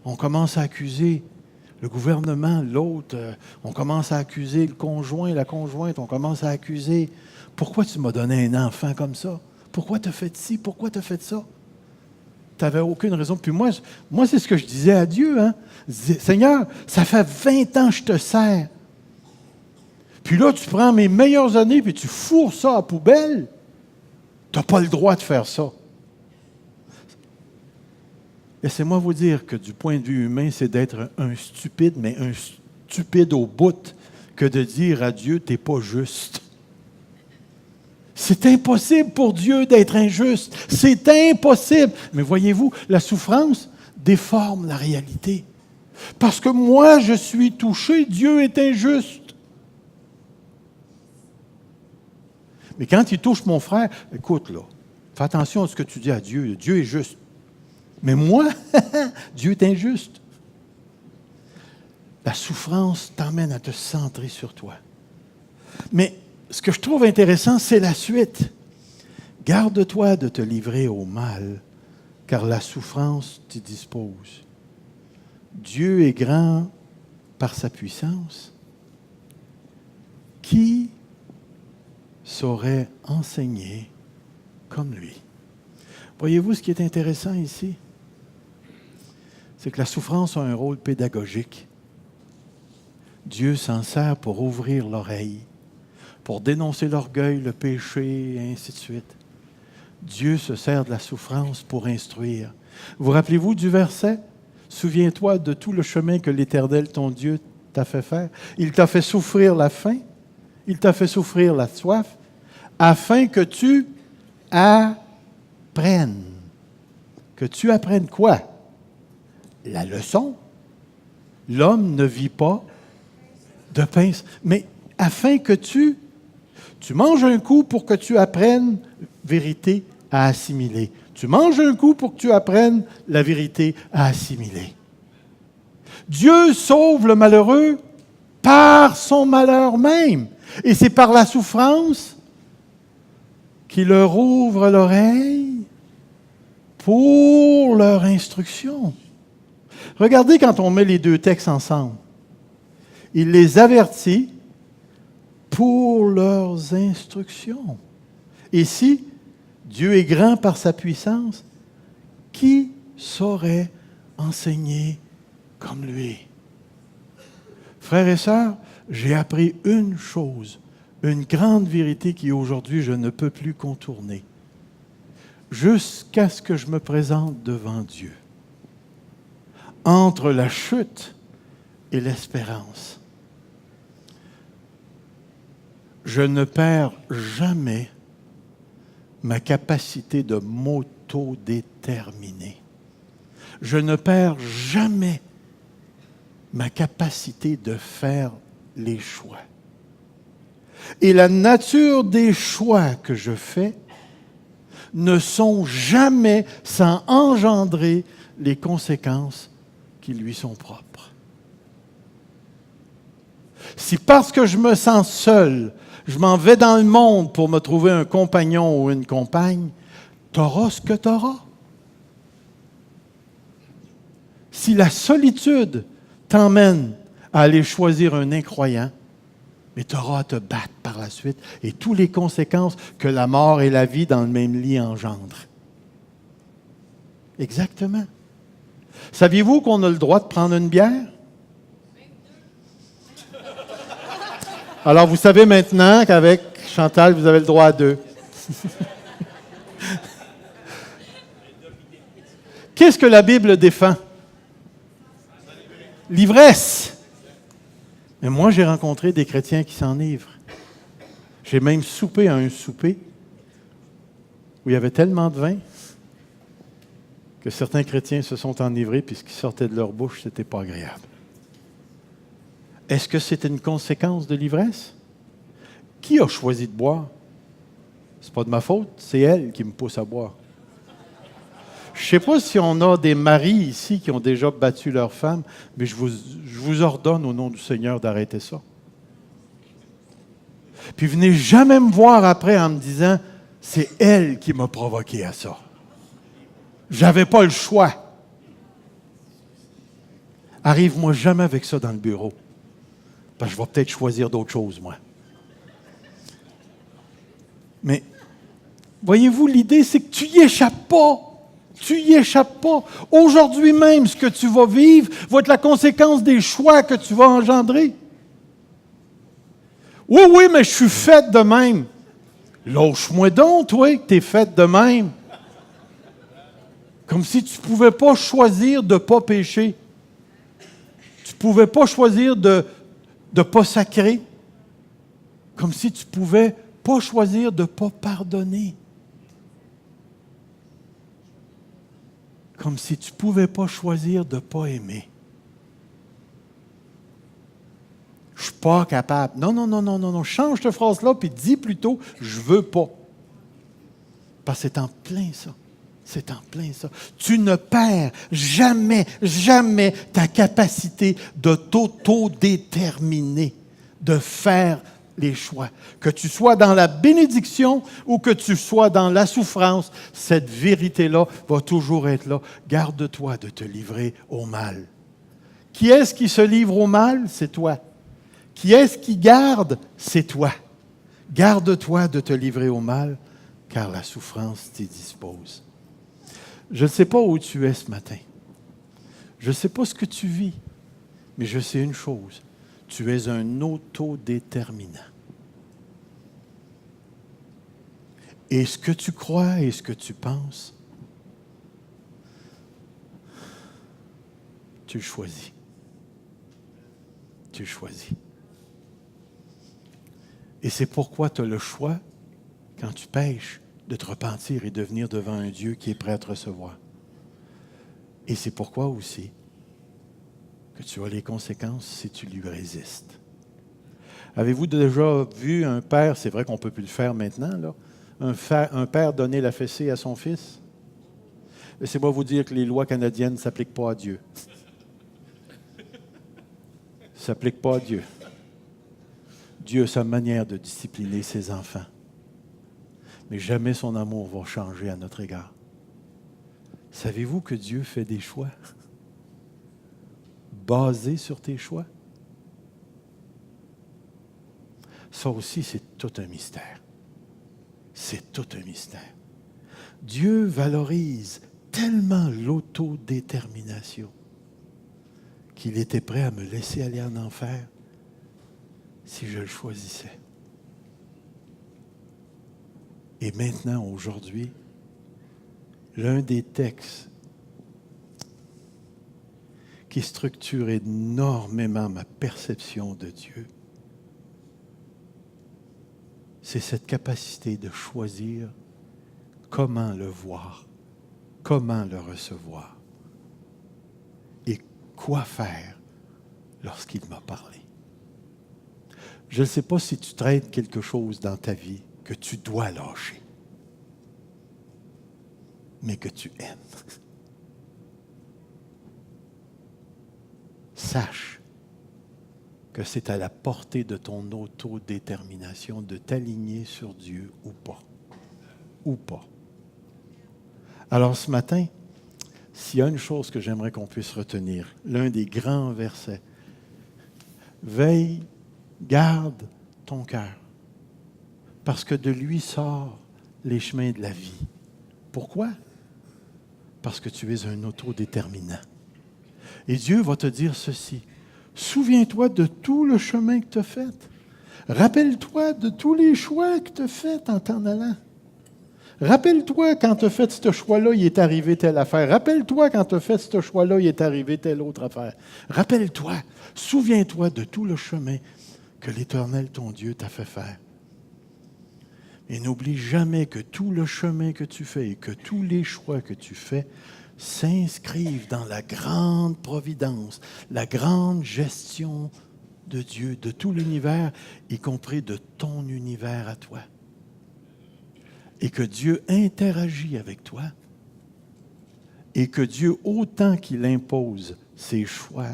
On commence à accuser le gouvernement, l'autre. On commence à accuser le conjoint, la conjointe. On commence à accuser. Pourquoi tu m'as donné un enfant comme ça? Pourquoi tu as fait ci? Pourquoi tu as fait ça? Tu n'avais aucune raison. Puis moi, c'est ce que je disais à Dieu. Hein? Je disais, Seigneur, ça fait 20 ans que je te sers. Puis là, tu prends mes meilleures années puis tu fourres ça à la poubelle. Tu n'as pas le droit de faire ça. Laissez-moi vous dire que du point de vue humain, c'est d'être un stupide, mais un stupide au bout, que de dire à Dieu, tu n'es pas juste. C'est impossible pour Dieu d'être injuste. C'est impossible. Mais voyez-vous, la souffrance déforme la réalité. Parce que moi, je suis touché, Dieu est injuste. Mais quand il touche mon frère, écoute là, fais attention à ce que tu dis à Dieu. Dieu est juste. Mais moi, Dieu est injuste. La souffrance t'emmène à te centrer sur toi. Mais ce que je trouve intéressant, c'est la suite. Garde-toi de te livrer au mal, car la souffrance t'y dispose. Dieu est grand par sa puissance. Qui saurait enseigner comme lui? Voyez-vous ce qui est intéressant ici? C'est que la souffrance a un rôle pédagogique. Dieu s'en sert pour ouvrir l'oreille, pour dénoncer l'orgueil, le péché, et ainsi de suite. Dieu se sert de la souffrance pour instruire. Vous rappelez-vous du verset? Souviens-toi de tout le chemin que l'Éternel, ton Dieu, t'a fait faire. Il t'a fait souffrir la faim, il t'a fait souffrir la soif, afin que tu apprennes. Que tu apprennes quoi? La leçon. L'homme ne vit pas de pain. Mais afin que tu manges un coup pour que tu apprennes vérité à assimiler. Tu manges un coup pour que tu apprennes la vérité à assimiler. Dieu sauve le malheureux par son malheur même. Et c'est par la souffrance qu'il leur ouvre l'oreille pour leur instruction. Regardez quand on met les deux textes ensemble. Il les avertit pour leurs instructions. Et si Dieu est grand par sa puissance, qui saurait enseigner comme lui? Frères et sœurs, j'ai appris une chose, une grande vérité qui aujourd'hui je ne peux plus contourner, jusqu'à ce que je me présente devant Dieu. Entre la chute et l'espérance, je ne perds jamais ma capacité de m'autodéterminer. Je ne perds jamais ma capacité de faire les choix. Et la nature des choix que je fais ne sont jamais sans engendrer les conséquences qui lui sont propres. Si parce que je me sens seul, je m'en vais dans le monde pour me trouver un compagnon ou une compagne, t'auras ce que t'auras. Si la solitude t'emmène à aller choisir un incroyant, mais tu auras à te battre par la suite et toutes les conséquences que la mort et la vie dans le même lit engendrent. Exactement. Saviez-vous qu'on a le droit de prendre une bière? Alors, vous savez maintenant qu'avec Chantal, vous avez le droit à 2. Qu'est-ce que la Bible défend? L'ivresse. Mais moi, j'ai rencontré des chrétiens qui s'enivrent. J'ai même soupé à un souper où il y avait tellement de vin que certains chrétiens se sont enivrés, puis ce qui sortait de leur bouche, c'était pas agréable. Est-ce que c'est une conséquence de l'ivresse? Qui a choisi de boire? C'est pas de ma faute, c'est elle qui me pousse à boire. Je ne sais pas si on a des maris ici qui ont déjà battu leur femme, mais je vous ordonne au nom du Seigneur d'arrêter ça. Puis venez jamais me voir après en me disant « c'est elle qui m'a provoqué à ça ». J'avais pas le choix. Arrive-moi jamais avec ça dans le bureau, parce que je vais peut-être choisir d'autres choses, moi. Mais, voyez-vous, l'idée, c'est que tu n'y échappes pas. Tu n'y échappes pas. Aujourd'hui même, ce que tu vas vivre va être la conséquence des choix que tu vas engendrer. Oui, oui, mais je suis faite de même. Lâche-moi donc, toi, que tu es faite de même. Comme si tu ne pouvais pas choisir de ne pas pécher. Tu ne pouvais pas choisir de ne pas sacrer. Comme si tu ne pouvais pas choisir de ne pas pardonner. Comme si tu ne pouvais pas choisir de ne pas aimer. Je ne suis pas capable. Non, non, non, non, non, non. Change cette phrase-là, puis dis plutôt, je ne veux pas. Parce que c'est en plein ça. C'est en plein ça. Tu ne perds jamais, jamais ta capacité de t'autodéterminer, de faire les choix. Que tu sois dans la bénédiction ou que tu sois dans la souffrance, cette vérité-là va toujours être là. Garde-toi de te livrer au mal. Qui est-ce qui se livre au mal? C'est toi. Qui est-ce qui garde? C'est toi. Garde-toi de te livrer au mal, car la souffrance t'y dispose. Je ne sais pas où tu es ce matin. Je ne sais pas ce que tu vis, mais je sais une chose. Tu es un autodéterminant. Et ce que tu crois et ce que tu penses, tu le choisis. Tu le choisis. Et c'est pourquoi tu as le choix, quand tu pêches, de te repentir et de venir devant un Dieu qui est prêt à te recevoir. Et c'est pourquoi aussi que tu as les conséquences si tu lui résistes. Avez-vous déjà vu un père, c'est vrai qu'on ne peut plus le faire maintenant, là, un père donner la fessée à son fils? Laissez-moi vous dire que les lois canadiennes ne s'appliquent pas à Dieu. Ne s'appliquent pas à Dieu. Dieu a sa manière de discipliner ses enfants. Mais jamais son amour va changer à notre égard. Savez-vous que Dieu fait des choix basés sur tes choix? Ça aussi, c'est tout un mystère. C'est tout un mystère. Dieu valorise tellement l'autodétermination qu'il était prêt à me laisser aller en enfer si je le choisissais. Et maintenant, aujourd'hui, l'un des textes qui structure énormément ma perception de Dieu, c'est cette capacité de choisir comment le voir, comment le recevoir et quoi faire lorsqu'il m'a parlé. Je ne sais pas si tu traites quelque chose dans ta vie que tu dois lâcher, mais que tu aimes. Sache que c'est à la portée de ton autodétermination de t'aligner sur Dieu ou pas. Ou pas. Alors ce matin, s'il y a une chose que j'aimerais qu'on puisse retenir, l'un des grands versets, veille, garde ton cœur, parce que de lui sortent les chemins de la vie. Pourquoi? Parce que tu es un autodéterminant. Et Dieu va te dire ceci, souviens-toi de tout le chemin que tu as fait. Rappelle-toi de tous les choix que tu as faits en t'en allant. Rappelle-toi, quand tu as fait ce choix-là, il est arrivé telle affaire. Rappelle-toi, quand tu as fait ce choix-là, il est arrivé telle autre affaire. Rappelle-toi, souviens-toi de tout le chemin que l'Éternel, ton Dieu, t'a fait faire. Et n'oublie jamais que tout le chemin que tu fais et que tous les choix que tu fais s'inscrivent dans la grande providence, la grande gestion de Dieu, de tout l'univers, y compris de ton univers à toi. Et que Dieu interagit avec toi et que Dieu, autant qu'il impose ses choix,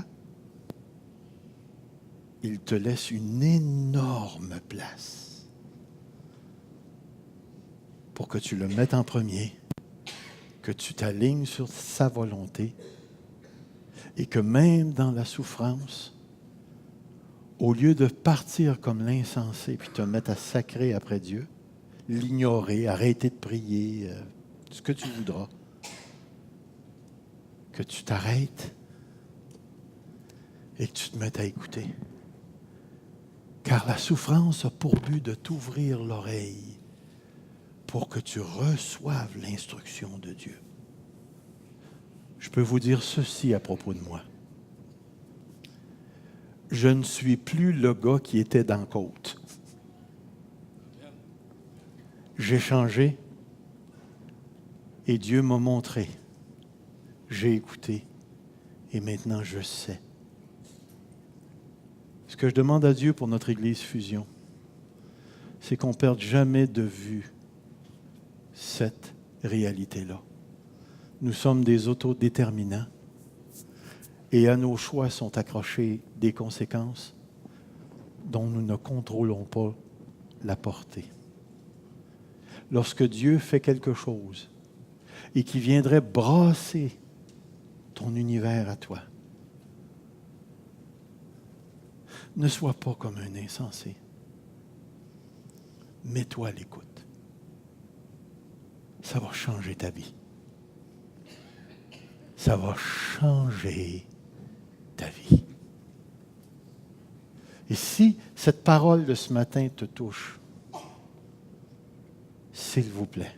il te laisse une énorme place pour que tu le mettes en premier, que tu t'alignes sur sa volonté et que même dans la souffrance, au lieu de partir comme l'insensé puis te mettre à sacrer après Dieu, l'ignorer, arrêter de prier, ce que tu voudras, que tu t'arrêtes et que tu te mettes à écouter. Car la souffrance a pour but de t'ouvrir l'oreille pour que tu reçoives l'instruction de Dieu. Je peux vous dire ceci à propos de moi. Je ne suis plus le gars qui était dans la côte. J'ai changé et Dieu m'a montré. J'ai écouté et maintenant je sais. Ce que je demande à Dieu pour notre Église Fusion, c'est qu'on ne perde jamais de vue cette réalité-là. Nous sommes des autodéterminants et à nos choix sont accrochées des conséquences dont nous ne contrôlons pas la portée. Lorsque Dieu fait quelque chose et qui viendrait brasser ton univers à toi, ne sois pas comme un insensé. Mets-toi à l'écoute. Ça va changer ta vie. Ça va changer ta vie. Et si cette parole de ce matin te touche, s'il vous plaît,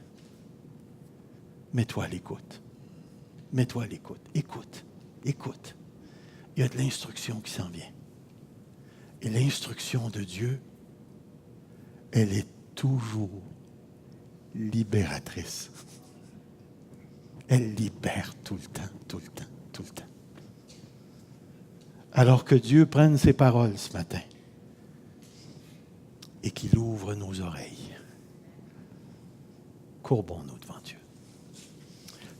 mets-toi à l'écoute. Mets-toi à l'écoute. Écoute. Écoute. Il y a de l'instruction qui s'en vient. Et l'instruction de Dieu, elle est toujours libératrice. Elle libère tout le temps, tout le temps, tout le temps. Alors que Dieu prenne ces paroles ce matin et qu'il ouvre nos oreilles. Courbons-nous devant Dieu.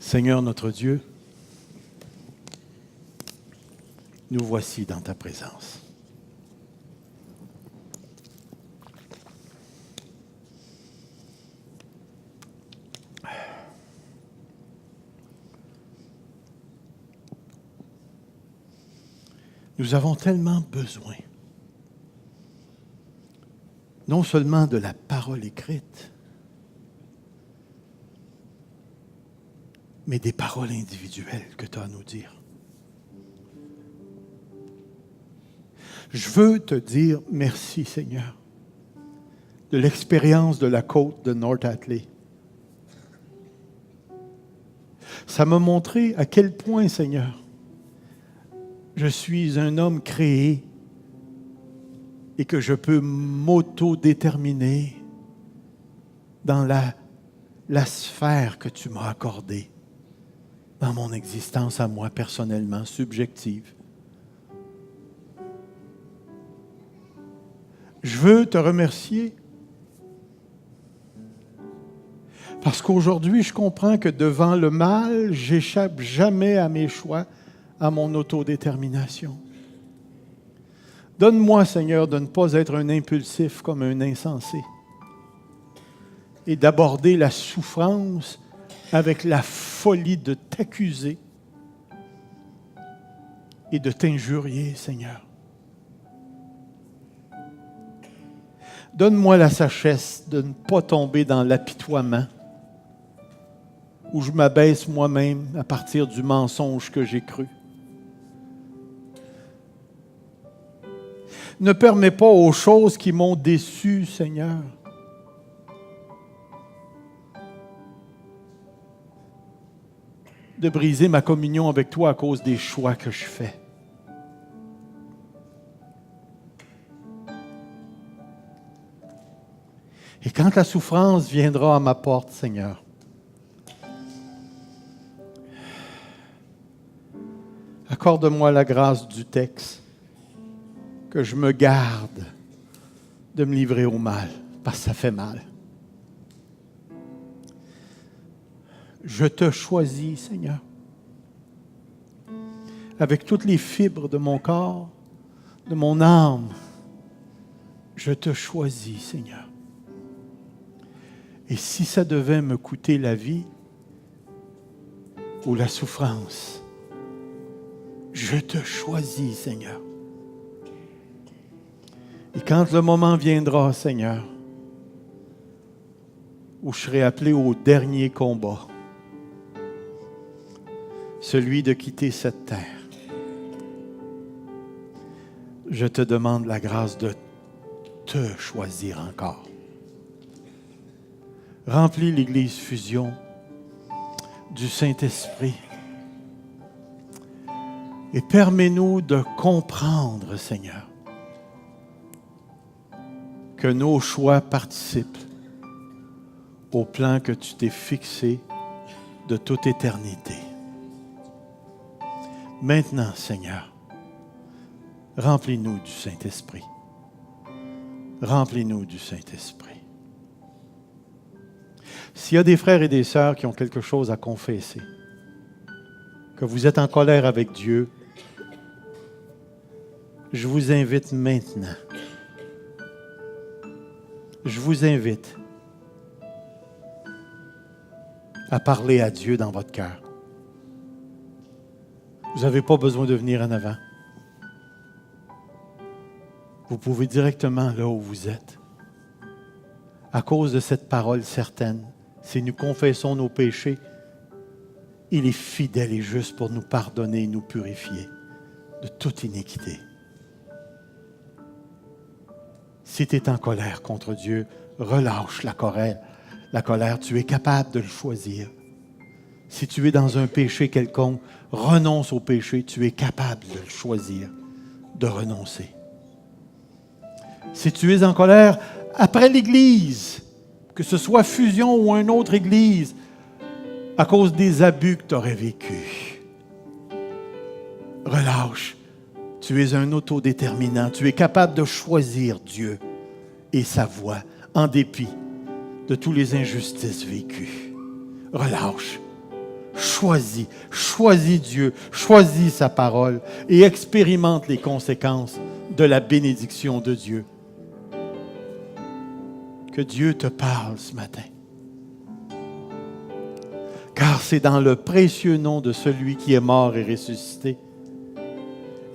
Seigneur notre Dieu, nous voici dans ta présence. Nous avons tellement besoin, non seulement de la parole écrite, mais des paroles individuelles que tu as à nous dire. Je veux te dire merci, Seigneur, de l'expérience de la côte de North Atlee. Ça m'a montré à quel point, Seigneur, je suis un homme créé et que je peux m'auto-déterminer dans la sphère que tu m'as accordée dans mon existence à moi personnellement, subjective. Je veux te remercier parce qu'aujourd'hui, je comprends que devant le mal, j'échappe jamais à mes choix, à mon autodétermination. Donne-moi, Seigneur, de ne pas être un impulsif comme un insensé et d'aborder la souffrance avec la folie de t'accuser et de t'injurier, Seigneur. Donne-moi la sagesse de ne pas tomber dans l'apitoiement où je m'abaisse moi-même à partir du mensonge que j'ai cru. Ne permets pas aux choses qui m'ont déçu, Seigneur, de briser ma communion avec toi à cause des choix que je fais. Et quand la souffrance viendra à ma porte, Seigneur, accorde-moi la grâce du texte, que je me garde de me livrer au mal, parce que ça fait mal. Je te choisis, Seigneur, avec toutes les fibres de mon corps, de mon âme. Je te choisis, Seigneur. Et si ça devait me coûter la vie ou la souffrance, je te choisis, Seigneur. Et quand le moment viendra, Seigneur, où je serai appelé au dernier combat, celui de quitter cette terre, je te demande la grâce de te choisir encore. Remplis l'Église Fusion du Saint-Esprit et permets-nous de comprendre, Seigneur, que nos choix participent au plan que tu t'es fixé de toute éternité. Maintenant, Seigneur, remplis-nous du Saint-Esprit. Remplis-nous du Saint-Esprit. S'il y a des frères et des sœurs qui ont quelque chose à confesser, que vous êtes en colère avec Dieu, je vous invite maintenant. Je vous invite à parler à Dieu dans votre cœur. Vous n'avez pas besoin de venir en avant. Vous pouvez directement là où vous êtes. À cause de cette parole certaine, si nous confessons nos péchés, il est fidèle et juste pour nous pardonner et nous purifier de toute iniquité. Si tu es en colère contre Dieu, relâche la colère. La colère, tu es capable de le choisir. Si tu es dans un péché quelconque, renonce au péché, tu es capable de le choisir, de renoncer. Si tu es en colère après l'Église, que ce soit Fusion ou une autre Église, à cause des abus que tu aurais vécus, relâche. Tu Tu es un autodéterminant. Tu es capable de choisir Dieu et sa voie en dépit de toutes les injustices vécues. Relâche. Choisis Dieu, choisis sa parole et expérimente les conséquences de la bénédiction de Dieu. Que Dieu te parle ce matin. Car c'est dans le précieux nom de celui qui est mort et ressuscité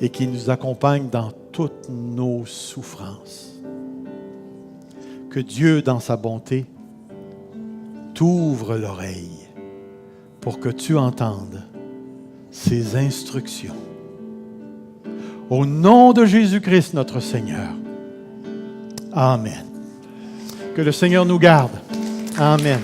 et qui nous accompagne dans toutes nos souffrances. Que Dieu, dans sa bonté, t'ouvre l'oreille pour que tu entendes ses instructions. Au nom de Jésus-Christ, notre Seigneur. Amen. Que le Seigneur nous garde. Amen.